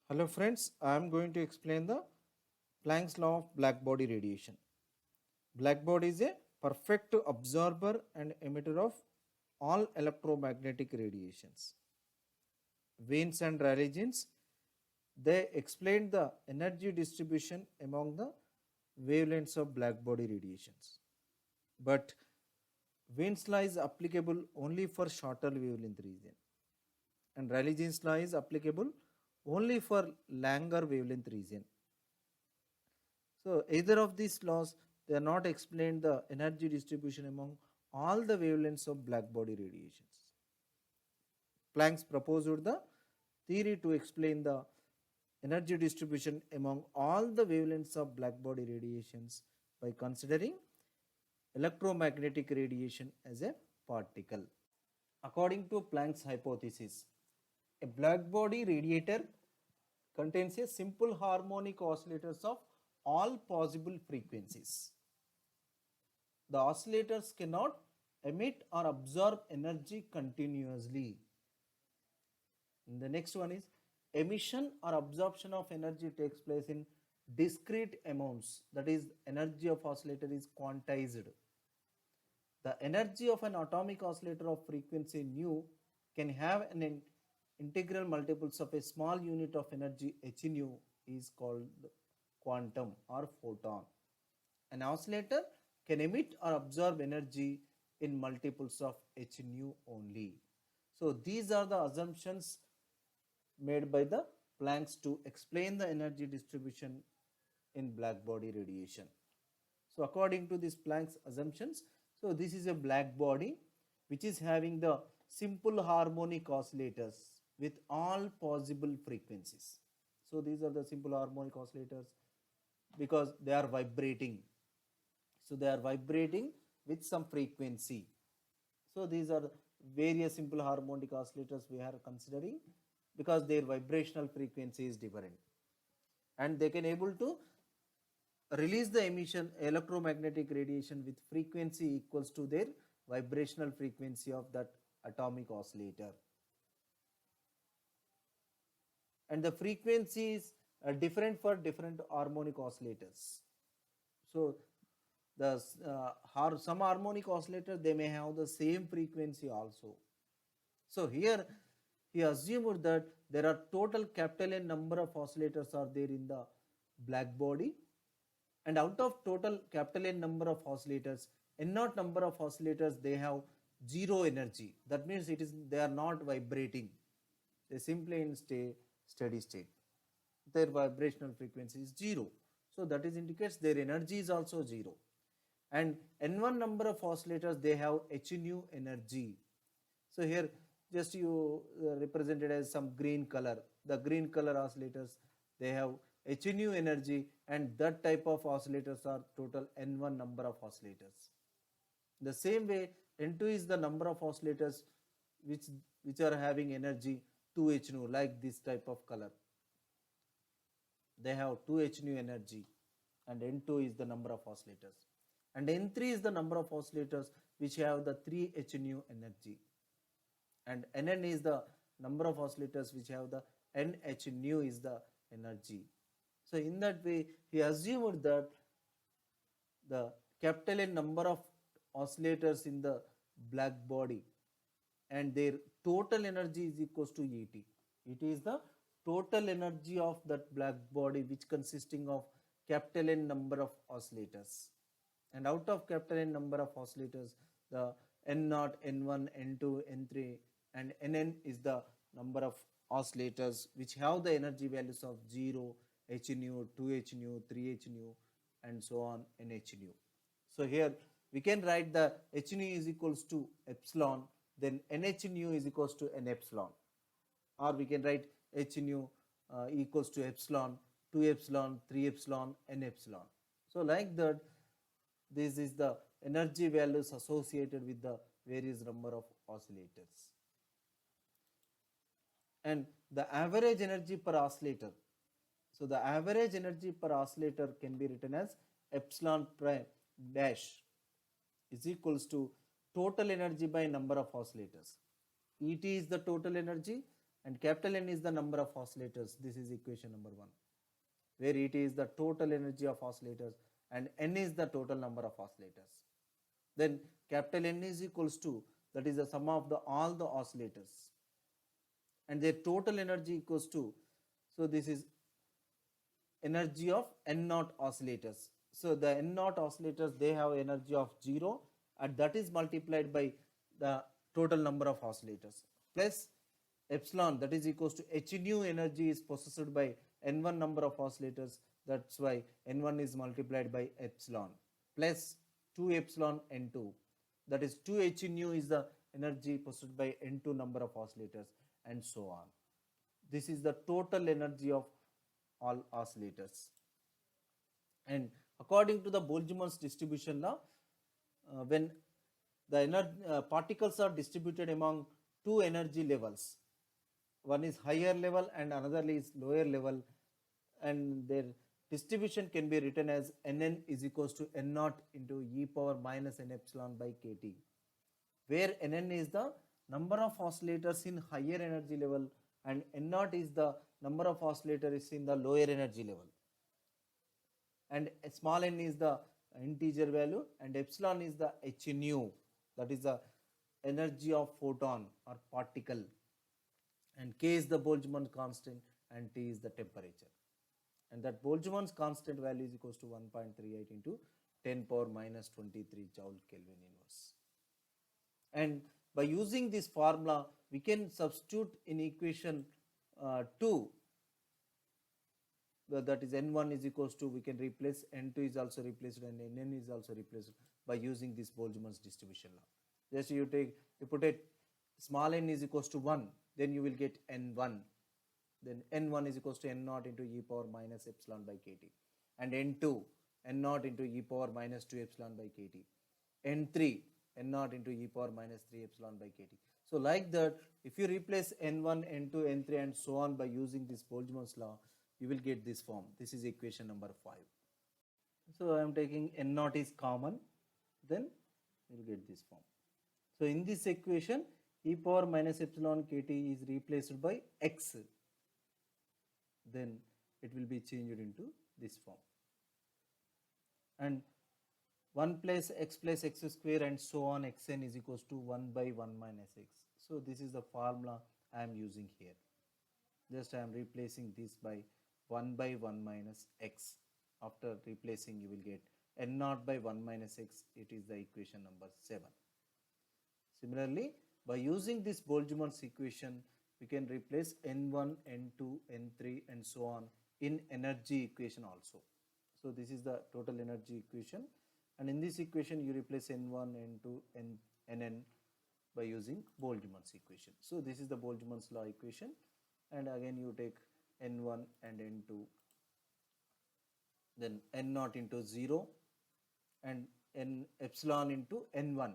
Hello friends, I am going to explain the Planck's law of black body radiation. Black body is a perfect absorber and emitter of all electromagnetic radiations. Wiens and Rayleigh they explained the energy distribution among the wavelengths of black body radiations. But Wien's law is applicable only for shorter wavelength region, and Rayleigh's law is applicable only for longer wavelength region. So either of these laws, they are not explained the energy distribution among all the wavelengths of black body radiations. Planck proposed the theory to explain the energy distribution among all the wavelengths of black body radiations by considering electromagnetic radiation as a particle. According to Planck's hypothesis, a black body radiator contains a simple harmonic oscillators of all possible frequencies. The oscillators cannot emit or absorb energy continuously. And the next one is emission or absorption of energy takes place in discrete amounts, that is energy of oscillator is quantized. The energy of an atomic oscillator of frequency nu can have an integral multiples of a small unit of energy h nu is called quantum or photon. An oscillator can emit or absorb energy in multiples of h nu only. So these are the assumptions made by the Planck to explain the energy distribution in black body radiation. So according to these Planck's assumptions, so this is a black body which is having the simple harmonic oscillators with all possible frequencies. So these are the simple harmonic oscillators because they are vibrating. So they are vibrating with some frequency. So these are various simple harmonic oscillators we are considering because their vibrational frequency is different, and they can able to release the emission electromagnetic radiation with frequency equals to their vibrational frequency of that atomic oscillator, and the frequency is different for different harmonic oscillators. So the some harmonic oscillator they may have the same frequency also. So here he assumed that there are total capital N number of oscillators are there in the black body, and out of total capital N number of oscillators, N naught number of oscillators they have zero energy. That means it is they are not vibrating. They simply in steady state. Their vibrational frequency is zero. So that is indicates their energy is also zero. And N1 number of oscillators they have h nu energy. So here just you represented as some green color. The green color oscillators they have h nu energy, and that type of oscillators are total N1 number of oscillators. The same way N2 is the number of oscillators which which are having energy 2h nu, like this type of color. They have 2h nu energy, and N2 is the number of oscillators, and N3 is the number of oscillators which have the 3h nu energy, and Nn is the number of oscillators which have the nh nu is the energy. So in that way he assumed that the capital N number of oscillators in the black body and their total energy is equals to Et. It is the total energy of that black body which consisting of capital N number of oscillators, and out of capital N number of oscillators the N0, N1, N2, N3 and Nn is the number of oscillators which have the energy values of 0, h nu, 2h nu, 3h nu and so on nh nu. So here we can write the h nu is equals to epsilon, then nh nu is equals to n epsilon, or we can write h nu equals to epsilon, 2 epsilon, 3 epsilon, n epsilon. So like that this is the energy values associated with the various number of oscillators. And the average energy per oscillator. So the average energy per oscillator can be written as epsilon prime dash is equals to total energy by number of oscillators. Et is the total energy and capital N is the number of oscillators. This is equation number 1, where it is the total energy of oscillators and N is the total number of oscillators. Then capital N is equals to, that is the sum of all the oscillators, and their total energy equals to, so this is energy of N naught oscillators. So the N naught oscillators, they have energy of 0, and that is multiplied by the total number of oscillators, plus epsilon, that is equals to H nu energy is possessed by N1 number of oscillators. That's why N1 is multiplied by epsilon, plus 2 epsilon N2, that is 2 H nu is the energy possessed by N2 number of oscillators, and so on. This is the total energy of all oscillators. And according to the Boltzmann's distribution law, when the particles are distributed among two energy levels, one is higher level and another is lower level, and their distribution can be written as Nn is equals to N naught into e power minus n epsilon by kt, where Nn is the number of oscillators in higher energy level and N naught is the number of oscillators in the lower energy level, and small n is the integer value, and epsilon is the H nu, that is the energy of photon or particle, and K is the Boltzmann constant and T is the temperature, and that Boltzmann's constant value is equals to 1.38 into 10 power minus 23 joule Kelvin inverse. And by using this formula, we can substitute in equation 2, that is N1 is equals to, we can replace, N2 is also replaced and Nn is also replaced by using this Boltzmann's distribution law. Just you put it, small n is equals to 1, then you will get N1, then N1 is equals to N naught into e power minus epsilon by kt, and N2 N naught into e power minus 2 epsilon by kt, N3 N naught into e power minus 3 epsilon by kt. So like that, if you replace N1, N2, N3 and so on by using this Boltzmann's law, you will get this form. This is equation number 5. So I am taking N naught is common, then you will get this form. So in this equation, e power minus epsilon kt is replaced by x, then it will be changed into this form, and 1 plus x square and so on, xn is equals to 1 by 1 minus x. So this is the formula I am using here. Just I am replacing this by 1 by 1 minus x. After replacing, you will get n naught by 1 minus x. It is the equation number 7. Similarly, by using this Boltzmann's equation, we can replace N1, N2, N3 and so on in energy equation also. So this is the total energy equation, and in this equation you replace N1, N2, Nn by using Boltzmann's equation. So this is the Boltzmann's law equation, and again you take N1 and N2, then N naught into 0 and N epsilon into N1.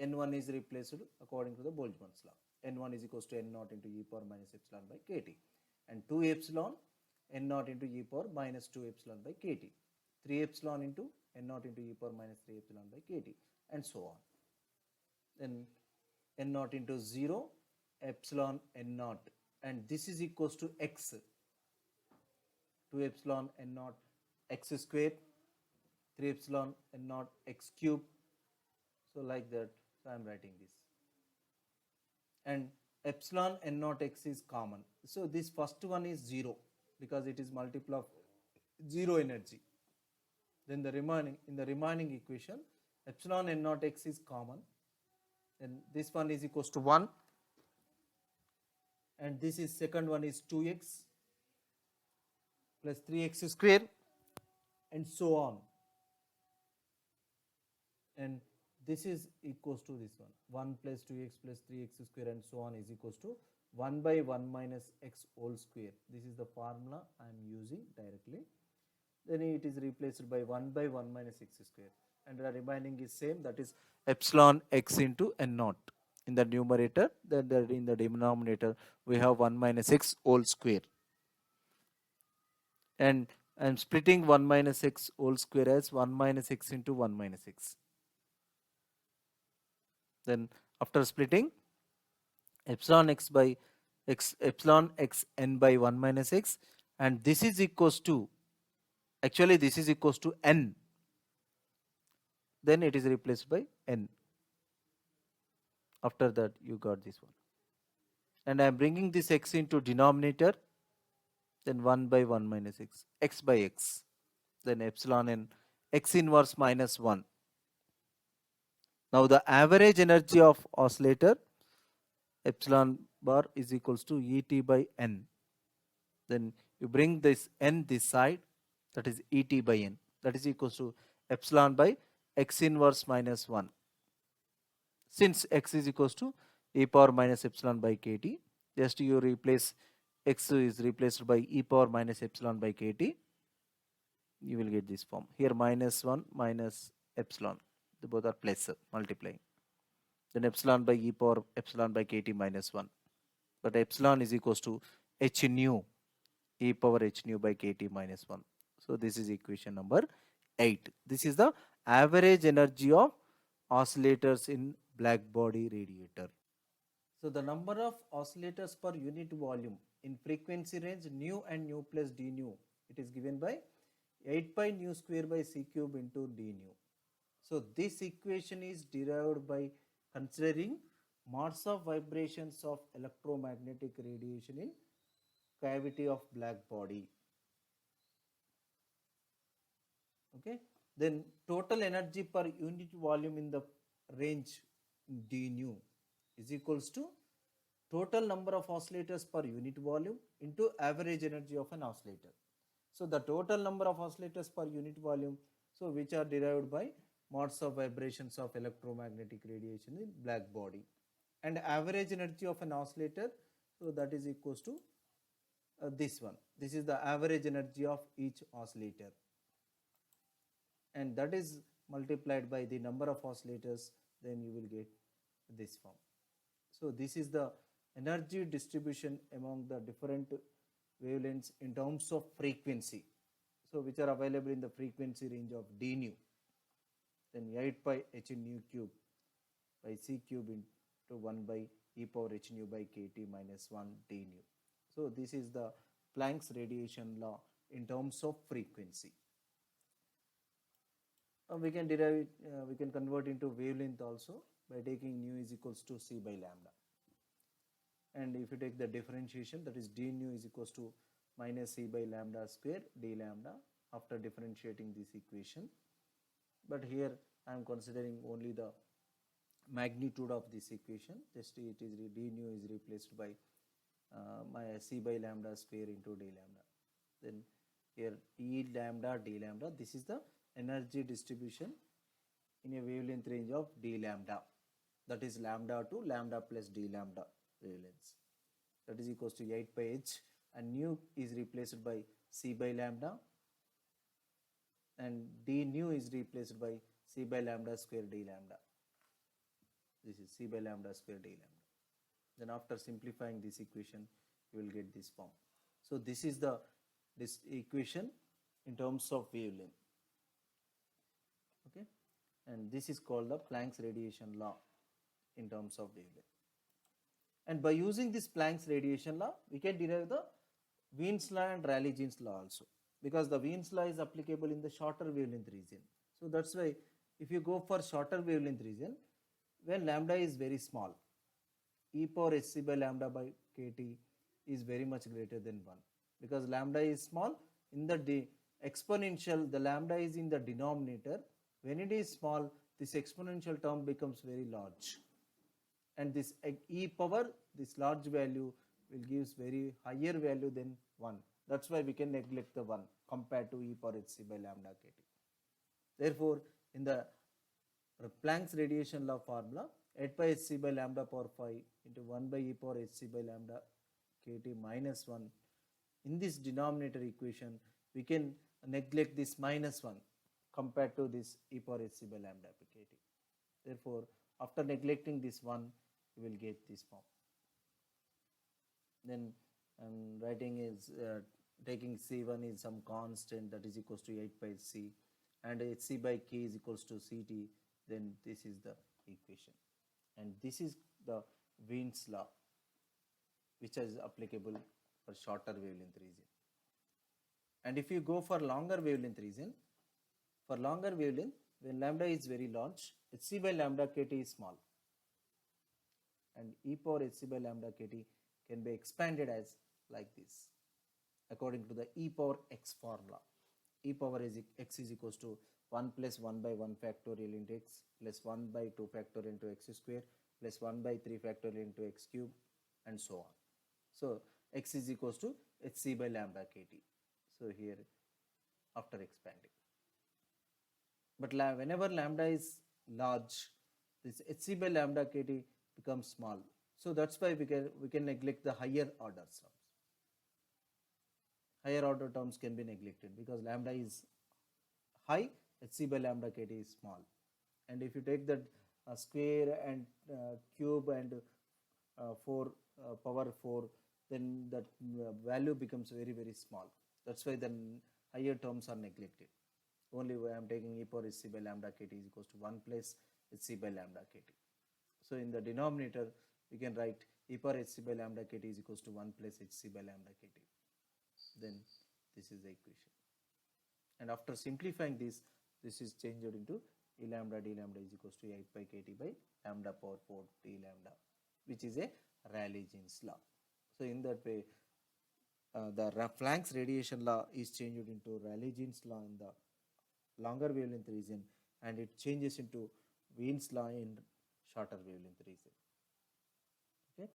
N1 is replaced according to the Boltzmann's law. N1 is equals to N naught into e power minus epsilon by kt, and 2 epsilon N naught into e power minus 2 epsilon by kt, 3 epsilon into N naught into e power minus 3 epsilon by kt, and so on. Then N naught into 0 epsilon N naught, and this is equals to x, 2 epsilon N naught x square, 3 epsilon N naught x cube. So like that, so I am writing this, and epsilon N naught x is common. So this first one is 0 because it is multiple of 0 energy. Then the remaining equation, epsilon N naught x is common, then this one is equals to 1, and this is second one is 2x plus 3x square and so on, and this is equals to this one, 1 plus 2x plus 3x square and so on is equals to 1 by 1 minus x whole square. This is the formula I am using directly. Then it is replaced by 1 by 1 minus x square, and the remaining is same, that is epsilon x into N naught in the numerator, then in the denominator we have 1 minus x whole square, and I am splitting 1 minus x whole square as 1 minus x into 1 minus x. Then after splitting, epsilon x by x epsilon x n by 1 minus x, and this is equals to, actually this is equals to n, then it is replaced by n. After that you got this one, and I am bringing this x into denominator, then 1 by 1 minus x by x, then epsilon n x inverse minus 1. Now the average energy of oscillator epsilon bar is equals to Et by n. Then you bring this n this side, that is Et by n, that is equals to epsilon by x inverse minus 1. Since x is equals to e power minus epsilon by kt, just you replace x is replaced by e power minus epsilon by kt, you will get this form. Here minus 1 minus epsilon, the both are plus multiplying. Then epsilon by e power epsilon by kt minus 1. But epsilon is equals to h nu e power h nu by kt minus 1. So this is equation number 8. This is the average energy of oscillators in black body radiator. So the number of oscillators per unit volume in frequency range nu and nu plus d nu, it is given by 8 pi nu square by c cube into d nu. So this equation is derived by considering modes of vibrations of electromagnetic radiation in cavity of black body. Okay, then total energy per unit volume in the range d nu is equals to total number of oscillators per unit volume into average energy of an oscillator. So the total number of oscillators per unit volume, so which are derived by modes of vibrations of electromagnetic radiation in black body, and average energy of an oscillator, so that is equals to this one. This is the average energy of each oscillator, and that is multiplied by the number of oscillators, then you will get this form. So this is the energy distribution among the different wavelengths in terms of frequency, so which are available in the frequency range of d nu, then 8 pi h nu cube by c cube into 1 by e power h nu by kt minus 1 d nu. So this is the Planck's radiation law in terms of frequency. We can derive it, we can convert into wavelength also by taking nu is equals to c by lambda. And if you take the differentiation, that is d nu is equals to minus c by lambda square d lambda after differentiating this equation. But here I am considering only the magnitude of this equation, just it is d nu is replaced by my c by lambda square into d lambda. Then here e lambda d lambda, this is the energy distribution in a wavelength range of d lambda, that is lambda to lambda plus d lambda wavelengths, that is equals to 8 pi h, and nu is replaced by c by lambda, and d nu is replaced by c by lambda square d lambda. This is c by lambda square d lambda. Then after simplifying this equation, you will get this form. So this is the equation in terms of wavelength. Okay, and this is called the Planck's radiation law in terms of wavelength. And by using this Planck's radiation law, we can derive the Wien's law and Rayleigh-Jeans law also, because the Wien's law is applicable in the shorter wavelength region. So that's why if you go for shorter wavelength region, when lambda is very small, e power hc by lambda by kt is very much greater than 1, because lambda is small. In the exponential, the lambda is in the denominator. When it is small, this exponential term becomes very large, and this e power, this large value will gives very higher value than 1. That's why we can neglect the 1 compared to e power hc by lambda kt. Therefore, in the Planck's radiation law formula, 8 pi hc by lambda power 5 into 1 by e power hc by lambda kt minus 1. In this denominator equation, we can neglect this minus 1 compared to this e power hc by lambda by kt. Therefore, after neglecting this 1, you will get this form. Then writing is taking c1 is some constant, that is equals to 8 pi c, and hc by k is equals to ct. Then this is the equation, and this is the Wien's law. which is applicable for shorter wavelength region. And if you go for longer wavelength region, for longer wavelength, when lambda is very large, hc by lambda kt is small, and e power hc by lambda kt can be expanded as like this, according to the e power x formula. E power is x is equals to 1 plus 1 by 1 factorial into x plus 1 by 2 factorial into x square plus 1 by 3 factorial into x cube and so on. So x is equals to hc by lambda kt. So here after expanding. But whenever lambda is large, this hc by lambda kt becomes small. So that's why we can neglect the higher order terms. Higher order terms can be neglected because lambda is high, hc by lambda kt is small. And if you take that square and cube and 4 power 4, then that value becomes very, very small. That's why then higher terms are neglected. Only I am taking e power hc by lambda kt is equals to 1 plus hc by lambda kt. So in the denominator, we can write e power hc by lambda kt is equals to 1 plus hc by lambda kt. Then this is the equation. And after simplifying this, this is changed into e lambda d lambda is equals to 8 pi kt by lambda power 4 d lambda, which is a Rayleigh-Jeans law. So in that way, the Planck's radiation law is changed into Rayleigh-Jeans law in the longer wavelength region, and it changes into Wien's law in shorter wavelength region.